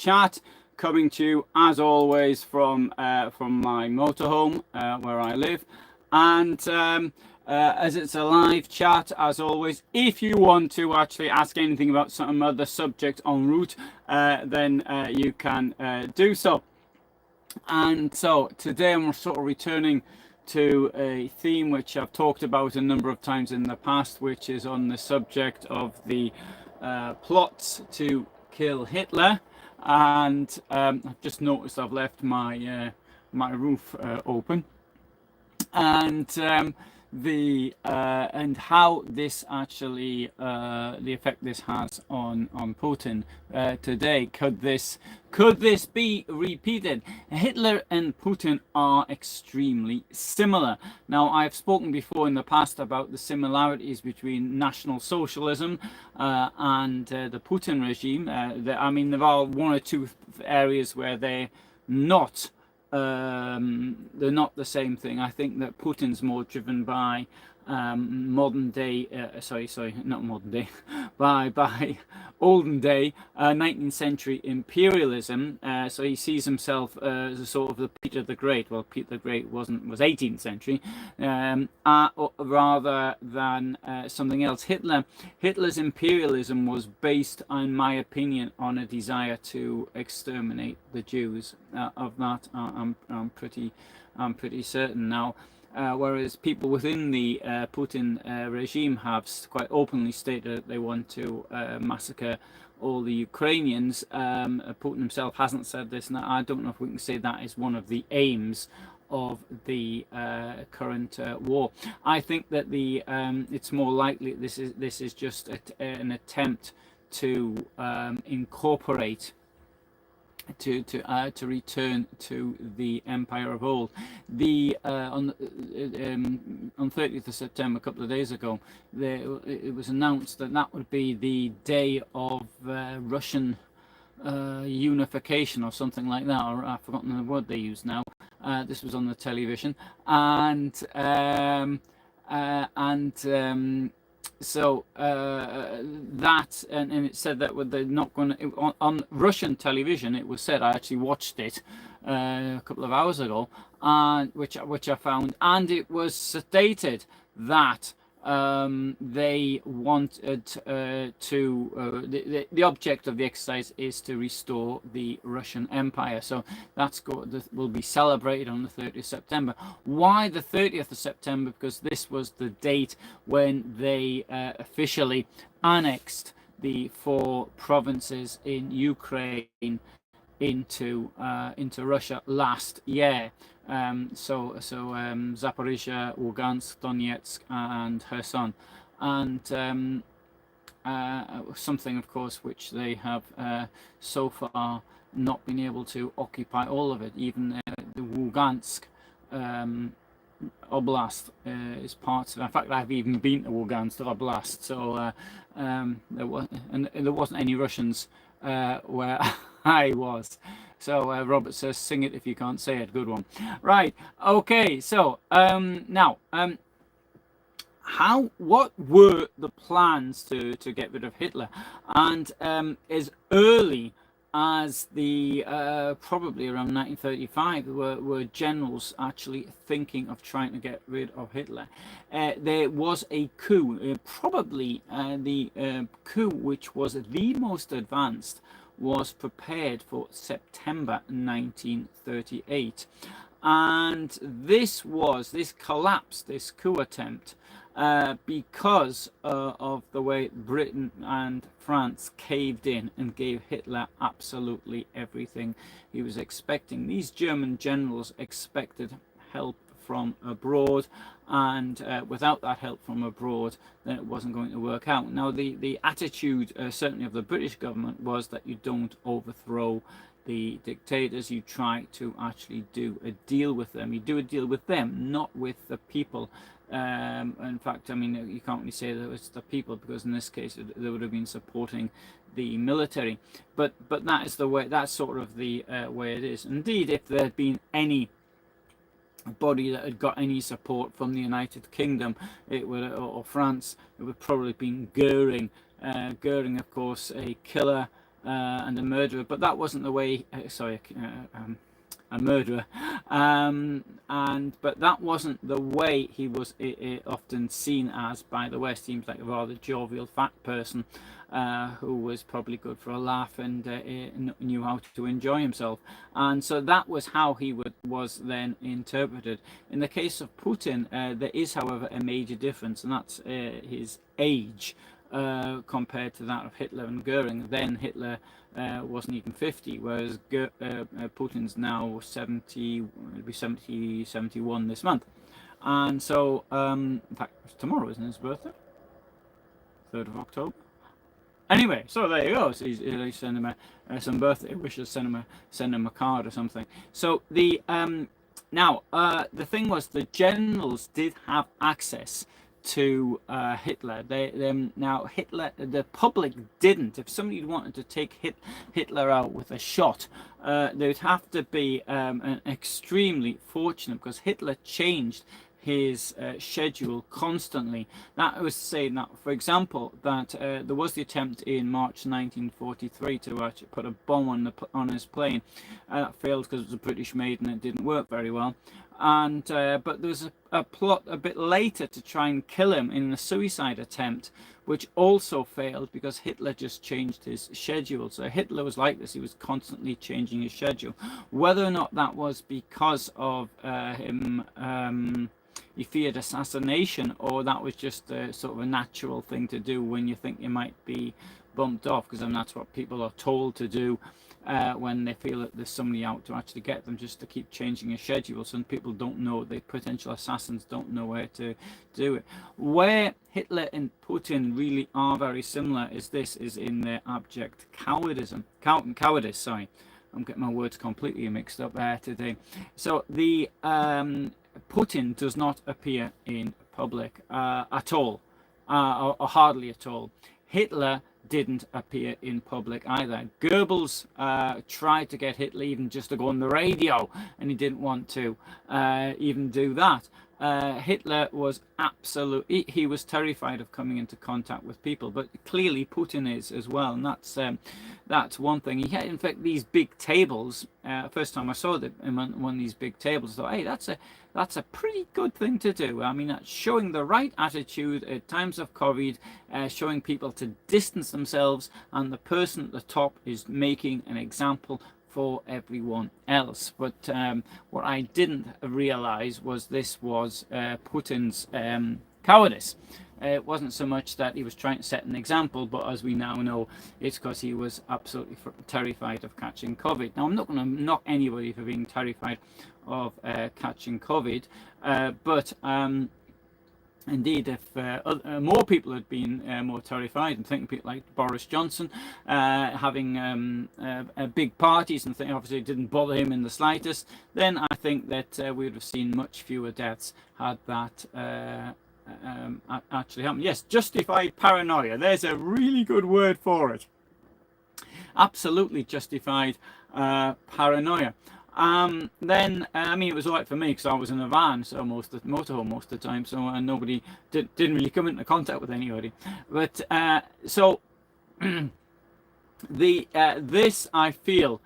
chat, coming to you as always from my motorhome where I live, and as it's a live chat, as always, if you want to actually ask anything about some other subject en route, then you can do so. And so today I'm sort of returning to a theme which I've talked about a number of times in the past, which is on the subject of the plots to kill Hitler. And I've just noticed I've left my my roof open, and and how this actually the effect this has on Putin today. Could this be repeated? Hitler and Putin are extremely similar. Now, I've spoken before in the past about the similarities between National Socialism and the Putin regime. I mean, there are one or two areas where they're not the same thing. I think that Putin's more driven by modern day, not modern day, by olden day 19th century imperialism. So he sees himself as a sort of the Peter the Great. Well, Peter the Great was 18th century, rather than something else. Hitler's imperialism was based, in my opinion, on a desire to exterminate the Jews. Of that, I'm pretty certain now. Whereas people within the Putin regime have quite openly stated that they want to massacre all the Ukrainians. Putin himself hasn't said this, and I don't know if we can say that is one of the aims of the current war. I think that it's more likely this is just an attempt to incorporate. To return to the empire of old. On 30th of September, a couple of days ago, it was announced that would be the day of Russian unification or something like that, or I've forgotten the word they use now. This was on the television, so that and it said that they're not going to on Russian television. It was said, I actually watched it a couple of hours ago, which I found, and it was stated that they wanted the object of the exercise is to restore the Russian Empire. So that will be celebrated on the 30th of September. Why the 30th of September? Because this was the date when they officially annexed the 4 provinces in Ukraine into Russia last year. Zaporizhia, Lugansk, Donetsk, and Kherson, and something, of course, which they have so far not been able to occupy all of it. Even the Lugansk Oblast is part of. In fact, I've even been to Lugansk Oblast, so there wasn't any Russians where I was. So Robert says, "Sing it if you can't say it." Good one. Right. Okay. So now, what were the plans to get rid of Hitler? And as early as the probably around 1935, were generals actually thinking of trying to get rid of Hitler. There was a coup, probably the coup which was the most advanced, was prepared for September 1938, and this coup attempt, because of the way Britain and France caved in and gave Hitler absolutely everything he was expecting. These German generals expected help from abroad, and without that help from abroad, then it wasn't going to work out. Now, the attitude certainly of the British government was that you don't overthrow the dictators, you try to actually do a deal with them. You do a deal with them, not with the people. In fact, I mean, you can't really say that it's the people, because in this case they would have been supporting the military. But that is the way. That's sort of the way it is. Indeed, if there had been any body that had got any support from the United Kingdom, or France, it would probably have been Goering. Goering, of course, a killer and a murderer. But that wasn't the way. A murderer, but that wasn't the way he was often seen as by the West. Seems like a rather jovial, fat person who was probably good for a laugh and knew how to enjoy himself. And so that was how he was then interpreted. In the case of Putin, there is, however, a major difference, and that's his age. Compared to that of Hitler and Goering. Then Hitler wasn't even 50, whereas Putin's now 70, it'll be 70, 71 this month. And so, in fact, tomorrow isn't his birthday? 3rd of October. Anyway, so there you go. So he's send him some birthday wishes, send him a card or something. So the the thing was, the generals did have access to Hitler. Now Hitler, the public didn't. If somebody wanted to take Hitler out with a shot, they would have to be an extremely fortunate, because Hitler changed his schedule constantly. That was saying that, for example, that there was the attempt in March 1943 to actually put a bomb on his plane. That failed because it was a British made and it didn't work very well. And but there was a plot a bit later to try and kill him in a suicide attempt, which also failed because Hitler just changed his schedule. So Hitler was like this. He was constantly changing his schedule. Whether or not that was because of him he feared assassination, or that was just sort of a natural thing to do when you think you might be bumped off, because that's what people are told to do when they feel that there's somebody out to actually get them, just to keep changing a schedule. So people don't know, the potential assassins don't know where to do it. Where Hitler and Putin really are very similar is in their abject cowardice. Sorry, I'm getting my words completely mixed up there today. So the Putin does not appear in public at all, or hardly at all. Hitler didn't appear in public either. Goebbels tried to get Hitler even just to go on the radio, and he didn't want to even do that. Hitler was he was terrified of coming into contact with people, but clearly Putin is as well, and that's one thing. He had, in fact, these big tables. First time I saw one of these big tables, I thought, hey, that's a pretty good thing to do. I mean, that's showing the right attitude at times of COVID, showing people to distance themselves, and the person at the top is making an example for everyone else. But what I didn't realize was this was Putin's cowardice. It wasn't so much that he was trying to set an example, but as we now know, it's because he was absolutely terrified of catching COVID. Now, I'm not going to knock anybody for being terrified of catching COVID, but indeed, if more people had been more terrified, and thinking people like Boris Johnson having big parties, and obviously it didn't bother him in the slightest, then I think that we would have seen much fewer deaths had that actually happened. Yes, justified paranoia. There's a really good word for it. Absolutely justified paranoia. Then I mean, it was all right for me because I was in a van, so motorhome most of the time, so nobody didn't really come into contact with anybody. But so this, I feel,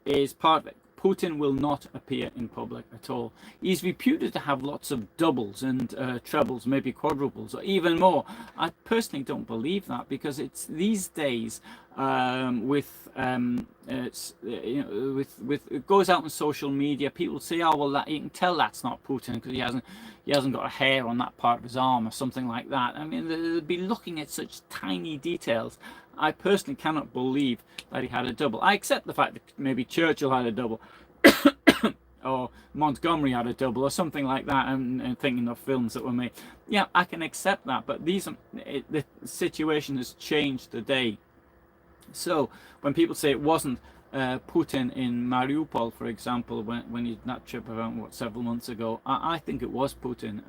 is part of it. Putin will not appear in public at all. He's reputed to have lots of doubles and trebles, maybe quadruples, or even more. I personally don't believe that, because it's these days with it goes out on social media. People say, "Oh well, you can tell that's not Putin because he hasn't got a hair on that part of his arm," or something like that. I mean, they'll be looking at such tiny details. I personally cannot believe that he had a double. I accept the fact that maybe Churchill had a double, or Montgomery had a double, or something like that. And thinking of films that were made, yeah, I can accept that. But the situation has changed today. So when people say it wasn't Putin in Mariupol, for example, when he did that trip around several months ago, I think it was Putin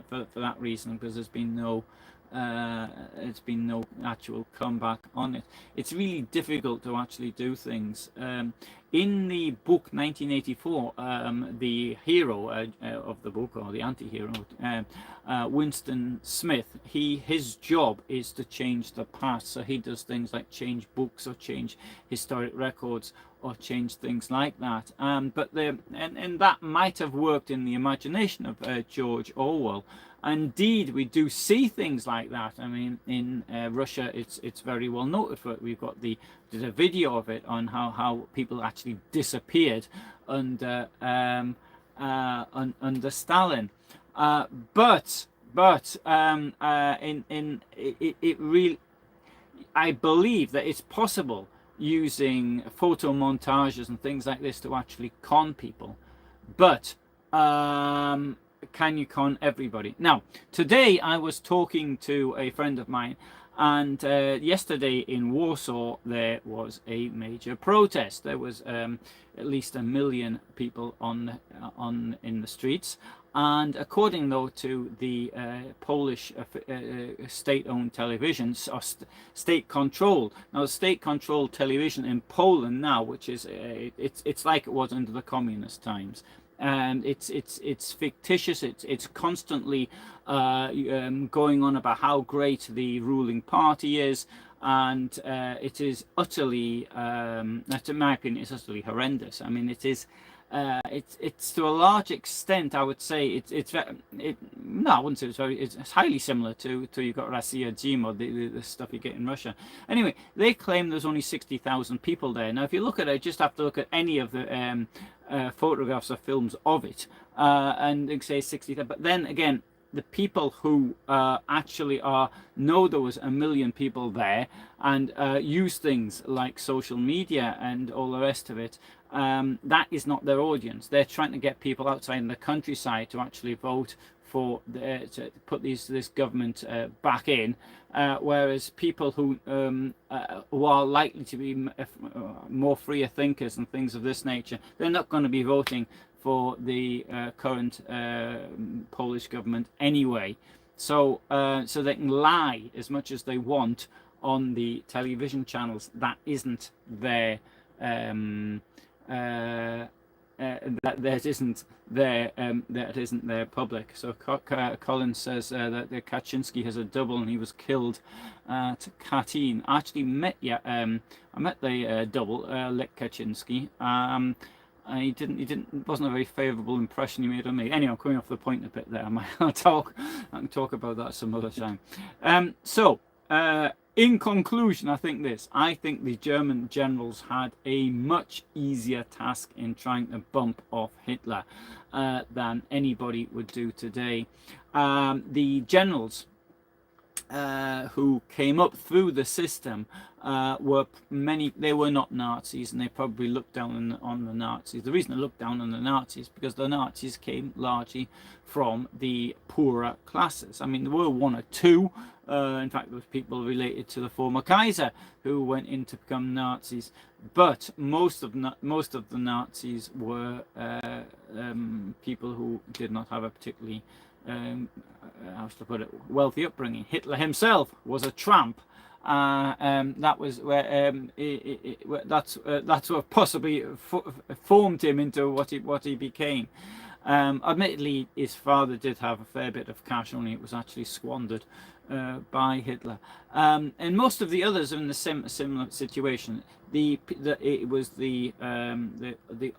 for that reason, because there's been no it's been no actual comeback on it. It's really difficult to actually do things. In the book 1984, the hero of the book, or the anti-hero, Winston Smith, his job is to change the past. So he does things like change books or change historic records or change things like that. And that might have worked in the imagination of George Orwell. Indeed, we do see things like that. I mean, in Russia, it's very well noted for it. We've got there's a video of it on how people actually disappeared under under Stalin. It really, I believe that it's possible using photo montages and things like this to actually con people, but can you con everybody? Now, today I was talking to a friend of mine, and yesterday in Warsaw there was a major protest. There was at least 1 million people in the streets, and according though to the Polish state-owned televisions, or state-controlled. Now, state-controlled television in Poland now, which is it's like it was under the communist times. And it's fictitious. It's constantly going on about how great the ruling party is, and it is utterly, in my opinion, it's utterly horrendous. I mean, it's to a large extent, I would say, no, I wouldn't say it's highly similar to you've got Россия Jim, or the stuff you get in Russia. Anyway, they claim there's only 60,000 people there. Now, if you look at it, just have to look at any of the photographs or films of it, and they say 60,000. But then again, the people who actually know there was 1 million people there, and use things like social media and all the rest of it, that is not their audience. They're trying to get people outside in the countryside to actually vote for to put this government back in, whereas people who are likely to be more freer thinkers and things of this nature, they're not going to be voting for the current Polish government anyway. So they can lie as much as they want on the television channels. That isn't their that isn't their public. So Colin says that the Kaczynski has a double, and he was killed at Katyn. I actually met I met the double, Lech Kaczynski. He wasn't a very favourable impression he made on me. Anyway, I'm coming off the point a bit there. I can talk about that some other time. In conclusion, I think the German generals had a much easier task in trying to bump off Hitler than anybody would do today. The generals who came up through the system they were not Nazis, and they probably looked down on the Nazis. The reason they looked down on the Nazis is because the Nazis came largely from the poorer classes. I mean, there were one or two. In fact, there was people related to the former Kaiser who went in to become Nazis, but most of the Nazis were people who did not have a particularly how to put it, wealthy upbringing. Hitler himself was a tramp. That was where that's what possibly formed him into what he became. Admittedly, his father did have a fair bit of cash, only it was actually squandered by Hitler. And most of the others are in the similar situation. The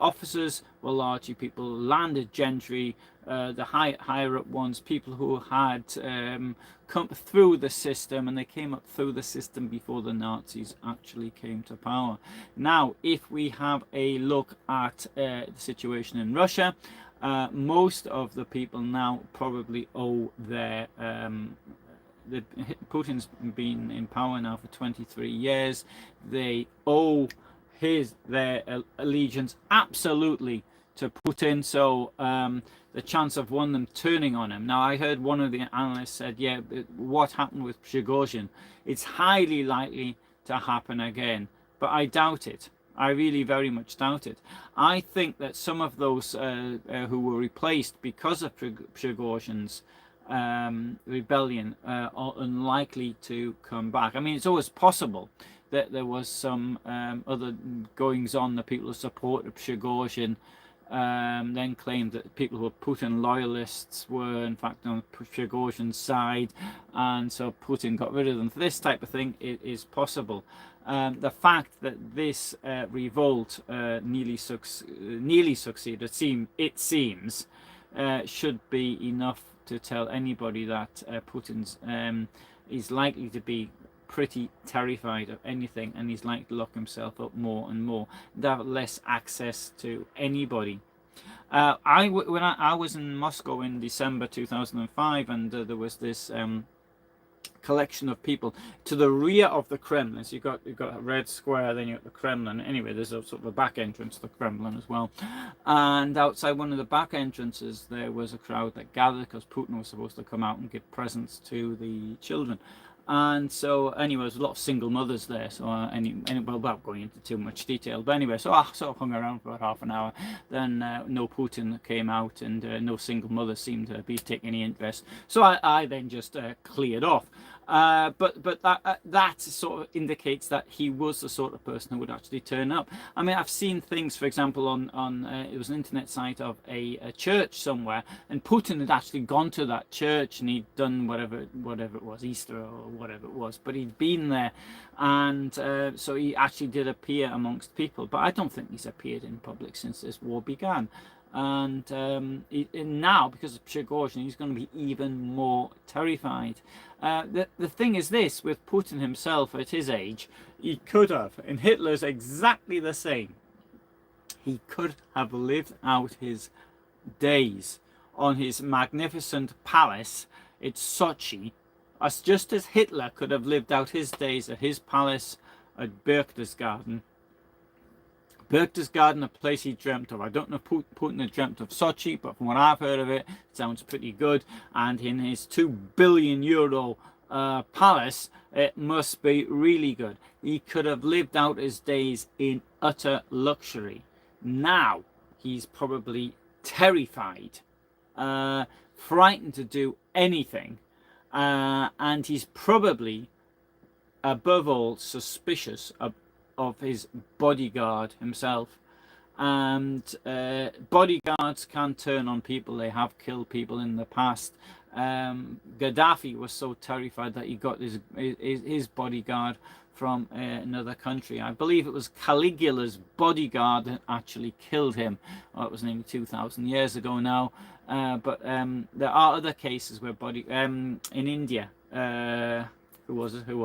officers were largely people, landed gentry, the higher up ones, people who had come through the system, and they came up through the system before the Nazis actually came to power. Now, if we have a look at the situation in Russia, most of the people now probably owe their Putin's been in power now for 23 years. They owe their allegiance absolutely to Putin. So the chance of one of them turning on him. Now, I heard one of the analysts said, yeah, what happened with Prigozhin? It's highly likely to happen again, but I doubt it. I really very much doubt it. I think that some of those who were replaced because of Prigozhin's rebellion are unlikely to come back. I mean, it's always possible that there was some other goings on. The people who supported Prigozhin then claimed that people who were Putin loyalists were in fact on Prigozhin's side, and so Putin got rid of them. This type of thing is possible. The fact that this revolt nearly succeeded, it seems, should be enough to tell anybody that Putin's is likely to be pretty terrified of anything, and he's likely to lock himself up more and more and have less access to anybody. When I was in Moscow in December 2005, and there was this collection of people to the rear of the Kremlin. So you've got a red square, then you've got the Kremlin. Anyway, there's a sort of a back entrance to the Kremlin as well. And outside one of the back entrances, there was a crowd that gathered because Putin was supposed to come out and give presents to the children. And so anyway, there's a lot of single mothers there. So well, without going into too much detail, but anyway, so I sort of hung around for about half an hour. Then no Putin came out, and no single mother seemed to be taking any interest. So I then just cleared off. But that sort of indicates that he was the sort of person who would actually turn up. I mean, I've seen things, for example, on it was an internet site of a church somewhere, and Putin had actually gone to that church, and he'd done whatever it was, Easter or whatever it was, but he'd been there, and so he actually did appear amongst people. But I don't think he's appeared in public since this war began. And now, because of Prigozhin, he's going to be even more terrified. The thing is this, with Putin himself at his age, he could have, and Hitler's exactly the same, he could have lived out his days on his magnificent palace at Sochi, as just as Hitler could have lived out his days at his palace at Berchtesgaden. Berchtesgaden, a place he dreamt of. I don't know if Putin had dreamt of Sochi, but from what I've heard of it, it sounds pretty good. And in his €2 billion palace, it must be really good. He could have lived out his days in utter luxury. Now, he's probably terrified, frightened to do anything, and he's probably, above all, suspicious of his bodyguard himself. And bodyguards can turn on people. They have killed people in the past. Gaddafi was so terrified that he got his bodyguard from another country. I believe it was Caligula's bodyguard that actually killed him. Well, it was nearly 2,000 years ago now. But there are other cases where in India, who was it? Who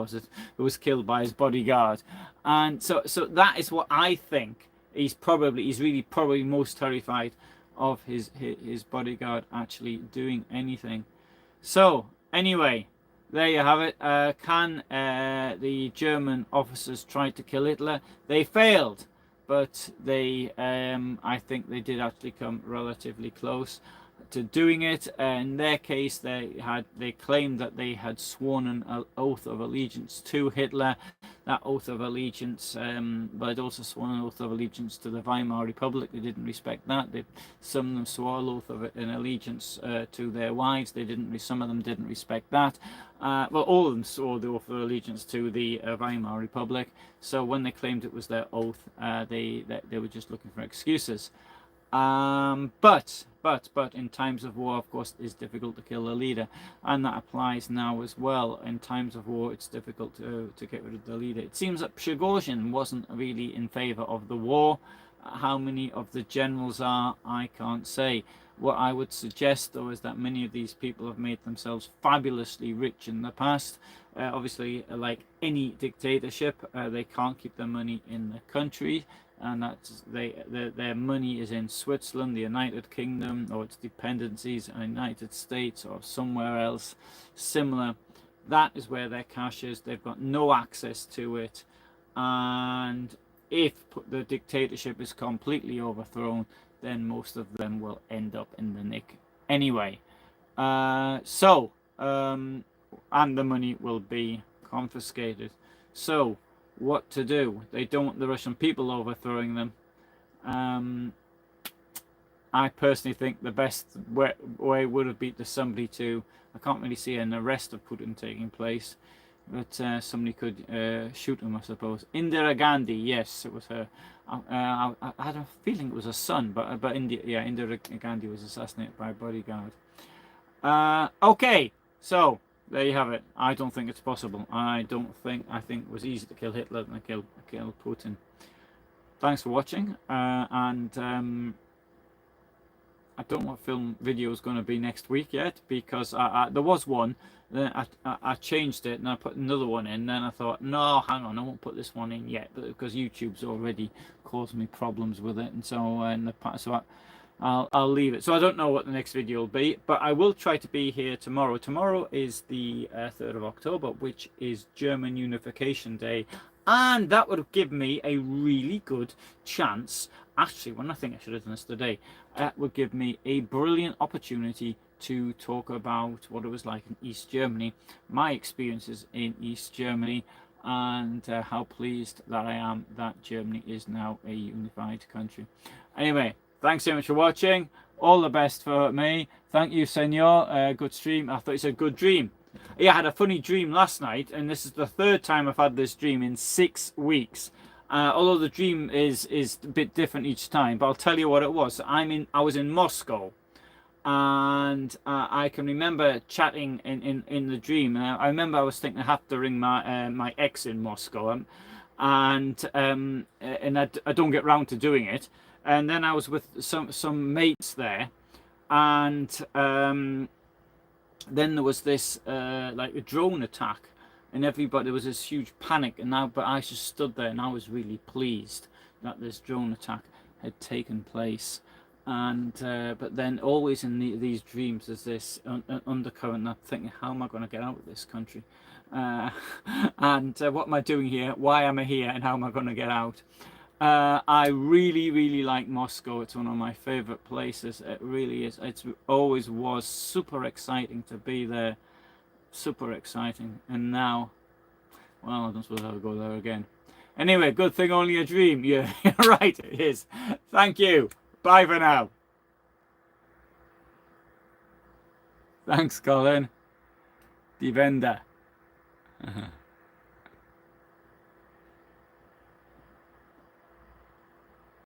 was killed by his bodyguard? And so that is what I think. He's really probably most terrified of his bodyguard actually doing anything. So anyway, there you have it. Can the German officers try to kill Hitler? They failed, but they, I think they did actually come relatively close to doing it. In their case, they claimed that they had sworn an oath of allegiance to Hitler. That oath of allegiance, but they'd also sworn an oath of allegiance to the Weimar Republic. They didn't respect that. Some of them swore an oath of an allegiance to their wives. Some of them didn't respect that. Well, all of them swore the oath of allegiance to the Weimar Republic. So when they claimed it was their oath, they were just looking for excuses. But in times of war, of course, it's difficult to kill a leader, and that applies now as well. In times of war, it's difficult to get rid of the leader. It seems that Prigozhin wasn't really in favor of the war. How many of the generals are, I can't say. What I would suggest, though, is that many of these people have made themselves fabulously rich in the past. Obviously, like any dictatorship, they can't keep their money in the country, and that's their money is in Switzerland, the United Kingdom, or its dependencies, United States, or somewhere else similar. That is where their cash is. They've got no access to it, and if the dictatorship is completely overthrown, then most of them will end up in the nick anyway. And the money will be confiscated. So what to do? They don't want the Russian people overthrowing them. I personally think the best way would have been to somebody to, I can't really see an arrest of Putin taking place, but somebody could shoot him, I suppose. Indira Gandhi, yes, it was her. I had a feeling it was a son, but Indira Gandhi was assassinated by a bodyguard. Okay, so there you have it. I don't think it's possible. I think it was easy to kill Hitler than to kill Putin. Thanks for watching, and I don't know what film video is going to be next week yet, because there was one, then I changed it and I put another one in. Then I thought, no, hang on, I won't put this one in yet, because YouTube's already caused me problems with it, and so in the past, so I'll leave it. So I don't know what the next video will be, but I will try to be here tomorrow. Tomorrow is the 3rd of October, which is German Unification Day. And that would give me a really good chance. Actually, I think I should have done this today. That would give me a brilliant opportunity to talk about what it was like in East Germany, my experiences in East Germany, and how pleased that I am that Germany is now a unified country. Anyway, thanks so much for watching. All the best for me. Thank you, Senor. Good stream. I thought you said good dream. Yeah, I had a funny dream last night, and this is the 3rd time I've had this dream in 6 weeks. Although the dream is a bit different each time, but I'll tell you what it was. I was in Moscow, and I can remember chatting in the dream. And I remember I was thinking I have to ring my ex in Moscow, and I don't get round to doing it. And then I was with some mates there, and then there was this like a drone attack, and there was this huge panic, but I just stood there, and I was really pleased that this drone attack had taken place. And but then always in these dreams there's this undercurrent, and I'm thinking, how am I going to get out of this country, and what am I doing here, why am I here, and how am I going to get out? I really like Moscow. It's one of my favorite places. It really is. It always was super exciting to be there. Super exciting. And now, well, I don't suppose I'll go there again. Anyway, good thing only a dream. Yeah, right, it is. Thank you. Bye for now. Thanks, Colin. Die Wende.